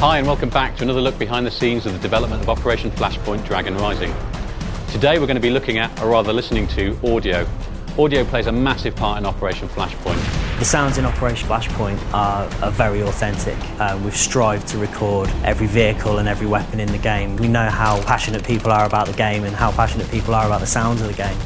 Hi and welcome back to another look behind the scenes of the development of Operation Flashpoint Dragon Rising. Today we're going to be looking at, or rather listening to, audio. Audio plays a massive part in Operation Flashpoint. The sounds in Operation Flashpoint are very authentic. We've strived to record every vehicle and every weapon in the game. We know how passionate people are about the game and how passionate people are about the sounds of the game.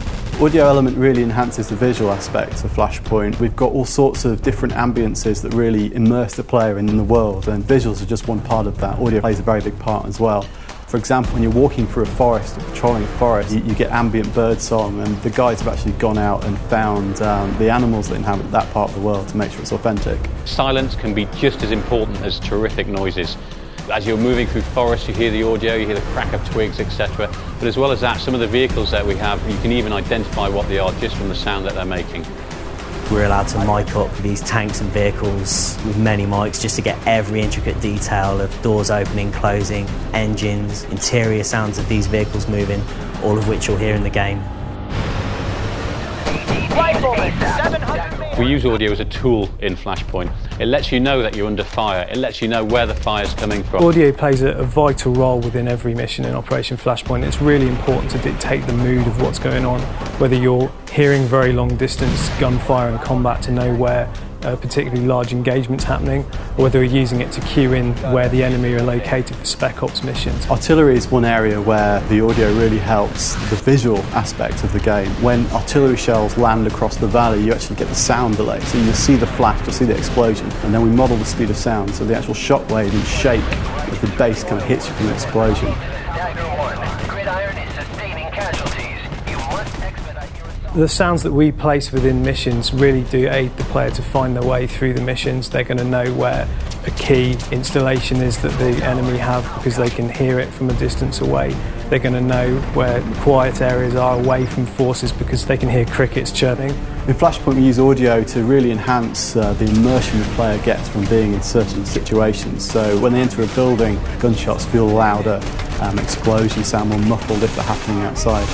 Audio element really enhances the visual aspects of Flashpoint. We've got all sorts of different ambiences that really immerse the player in the world, and visuals are just one part of that. Audio plays a very big part as well. For example, when you're walking through a forest or patrolling a forest, you get ambient bird song, and the guides have actually gone out and found the animals that inhabit that part of the world to make sure it's authentic. Silence can be just as important as terrific noises. As you're moving through forests, you hear the audio, you hear the crack of twigs, etc. But as well as that, some of the vehicles that we have, you can even identify what they are just from the sound that they're making. We're allowed to mic up these tanks and vehicles with many mics just to get every intricate detail of doors opening, closing, engines, interior sounds of these vehicles moving, all of which you'll hear in the game. We use audio as a tool in Flashpoint. It lets you know that you're under fire. It lets you know where the fire's coming from. Audio plays a vital role within every mission in Operation Flashpoint. It's really important to dictate the mood of what's going on, whether you're hearing very long distance gunfire and combat to know where particularly large engagements happening, or whether you're using it to cue in where the enemy are located for Spec Ops missions. Artillery is one area where the audio really helps the visual aspect of the game. When artillery shells land across the valley, you actually get the sound delay. So you'll see the flash, you'll see the explosion, and then we model the speed of sound, so the actual shockwave and shake as the bass kind of hits you from the explosion. The sounds that we place within missions really do aid the player to find their way through the missions. They're going to know where a key installation is that the enemy have because they can hear it from a distance away. They're going to know where quiet areas are away from forces because they can hear crickets chirping. In Flashpoint we use audio to really enhance the immersion the player gets from being in certain situations. So when they enter a building, gunshots feel louder, explosions sound more muffled if they're happening outside.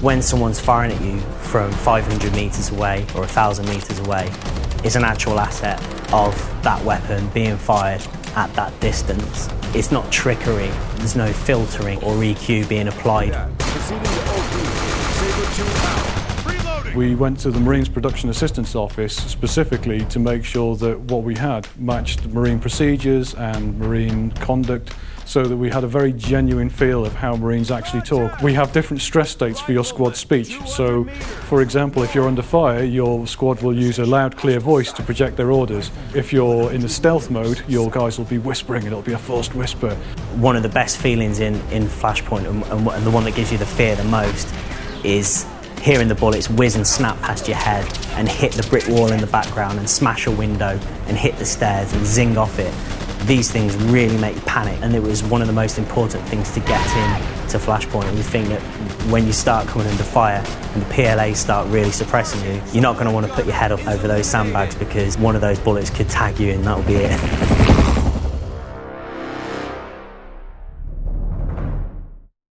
When someone's firing at you from 500 metres away or 1,000 metres away, it's an actual asset of that weapon being fired at that distance. It's not trickery, there's no filtering or EQ being applied. We went to the Marines Production Assistance Office specifically to make sure that what we had matched Marine procedures and Marine conduct, so that we had a very genuine feel of how Marines actually talk. We have different stress states for your squad speech. So, for example, if you're under fire, your squad will use a loud, clear voice to project their orders. If you're in the stealth mode, your guys will be whispering and it'll be a forced whisper. One of the best feelings in Flashpoint, and the one that gives you the fear the most, is hearing the bullets whiz and snap past your head and hit the brick wall in the background and smash a window and hit the stairs and zing off it. These things really make you panic, and it was one of the most important things to get into Flashpoint. And we think that when you start coming under fire and the PLAs start really suppressing you, you're not going to want to put your head up over those sandbags because one of those bullets could tag you and that'll be it.